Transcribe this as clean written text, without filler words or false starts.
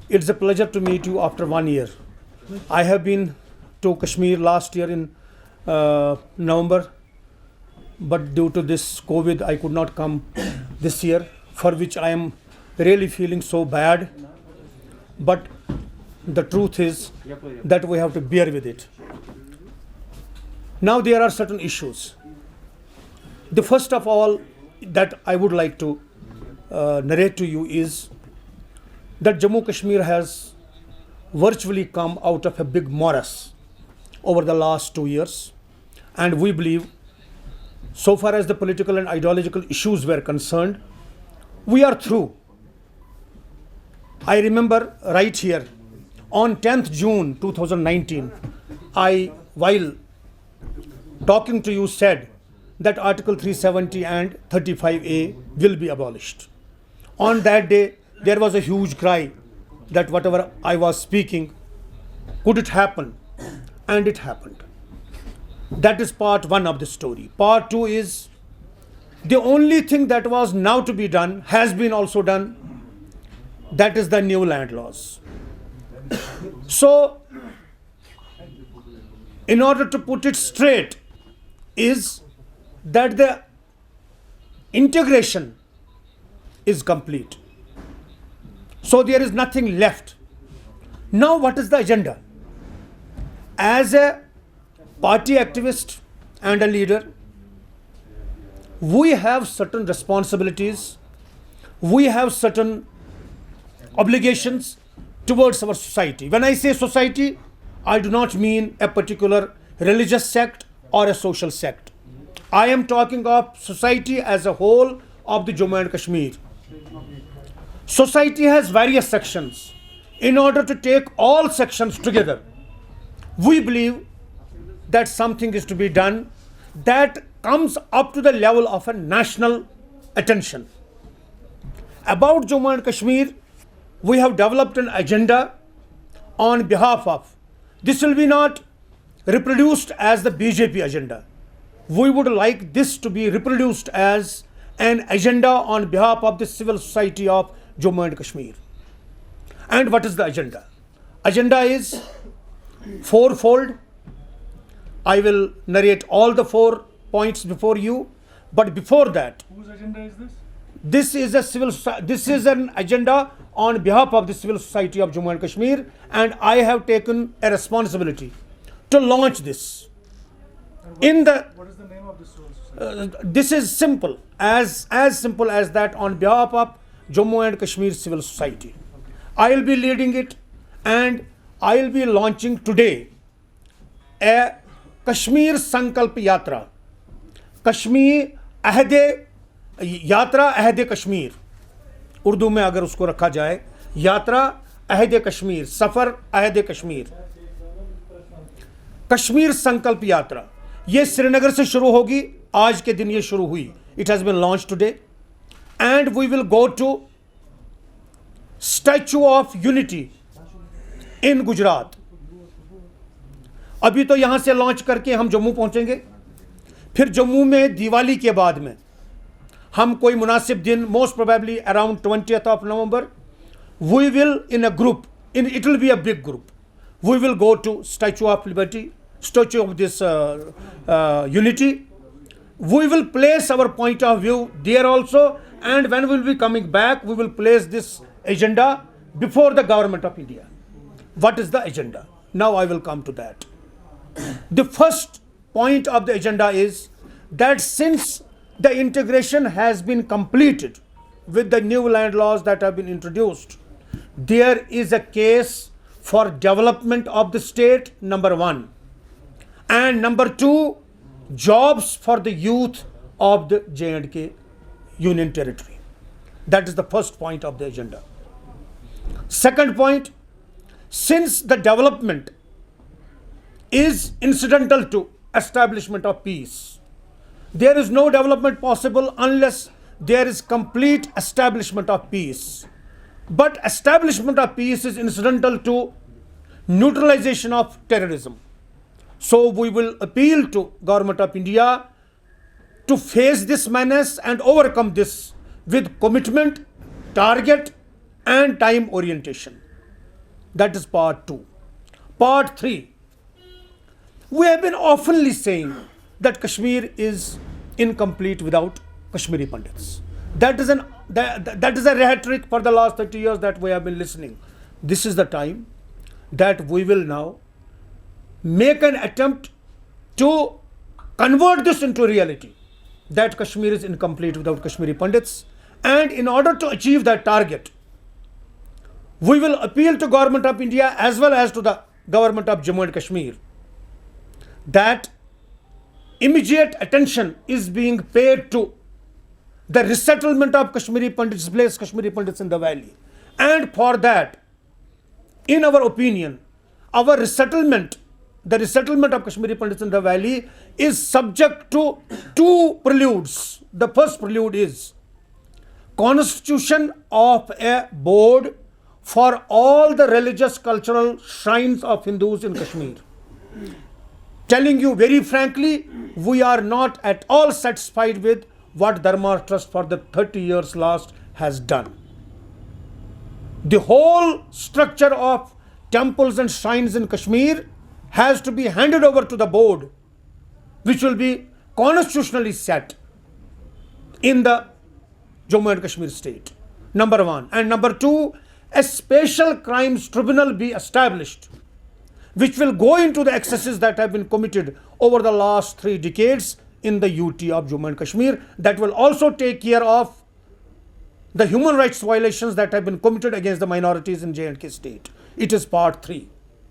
It's a pleasure to meet you after 1 year. I have been to Kashmir last year in November, but due to this COVID, I could not come this year, for which I am really feeling so bad. But the truth is that we have to bear with it. Now, there are certain issues. The first of all that I would like to narrate to you is that Jammu Kashmir has virtually come out of a big morass over the last 2 years, and we believe, so far as the political and ideological issues were concerned, we are through. I remember right here on 10th June 2019, while talking to you, said that Article 370 and 35A will be abolished. On that day, there was a huge cry that whatever I was speaking, could it happen? And it happened. That is part one of the story. Part two is the only thing that was now to be done has been also done. That is the new land laws. So, in order to put it straight, is that the integration is complete. So there is nothing left. Now what is the agenda? As a party activist and a leader, we have certain responsibilities, we have certain obligations towards our society. When I say society, I do not mean a particular religious sect or a social sect. I am talking of society as a whole of the Jammu and Kashmir. Society has various sections. In order to take all sections together, we believe that something is to be done that comes up to the level of a national attention. About Jammu and Kashmir, we have developed an agenda on behalf of, this will be not reproduced as the BJP agenda. We would like this to be reproduced as an agenda on behalf of the civil society of Jammu and Kashmir. And what is the agenda? Agenda is fourfold. I will narrate all the 4 points before you, but before that, whose agenda is this? This is an agenda on behalf of the civil society of Jammu and Kashmir, and I have taken a responsibility to launch this. What is the name of this civil society? This is simple, as simple as that, on behalf of Jammu and Kashmir Civil Society. I will be leading it, and I will be launching today a Kashmir Sankalp Yatra. Kashmir Ahde Yatra Ahde Kashmir. Urdu में अगर उसको रखा जाए, यात्रा अहद कश्मीर, सफ़र अहद कश्मीर, कश्मीर संकल्प यात्रा. ये श्रीनगर से शुरू होगी. आज के दिन ये शुरू हुई. It has been launched today, and we will go to Statue of Unity in Gujarat. अभी तो यहाँ से लॉन्च करके हम जम्मू पहुँचेंगे. फिर जम्मू में दिवाली के बाद में हम कोई मुनासिब दिन, most probably around 20th of November, we will in a group, it will be a big group, we will go to Statue of Liberty, Statue of this Unity. We will place our point of view there also, and when we will be coming back, we will place this agenda before the government of India. What is the agenda? Now I will come to that. The first point of the agenda is that since the integration has been completed with the new land laws that have been introduced, there is a case for development of the state, number one, and number two, jobs for the youth of the J&K Union Territory. That is the first point of the agenda. Second point, since the development is incidental to establishment of peace, there is no development possible unless there is complete establishment of peace. But establishment of peace is incidental to neutralization of terrorism. So we will appeal to Government of India to face this menace and overcome this with commitment, target and time orientation. That is part 2. Part 3. We have been oftenly saying that Kashmir is incomplete without Kashmiri Pandits. That is a rhetoric for the last 30 years that we have been listening. This is the time that we will now make an attempt to convert this into reality, that Kashmir is incomplete without Kashmiri Pandits. And in order to achieve that target, we will appeal to Government of India as well as to the Government of Jammu and Kashmir that immediate attention is being paid to the resettlement of Kashmiri Pandits, displaced Kashmiri Pandits in the valley. And for that, in our opinion, the resettlement of Kashmiri Pandits in the valley is subject to 2 preludes. The first prelude is constitution of a board for all the religious cultural shrines of Hindus in Kashmir. Telling you very frankly, we are not at all satisfied with what Dharma Trust for the 30 years last has done. The whole structure of temples and shrines in Kashmir has to be handed over to the board, which will be constitutionally set in the Jammu and Kashmir state. Number 1. And number 2, a special crimes tribunal be established, which will go into the excesses that have been committed over the last 3 decades in the UT of Jammu and Kashmir. That will also take care of the human rights violations that have been committed against the minorities in J&K state. It is part 3.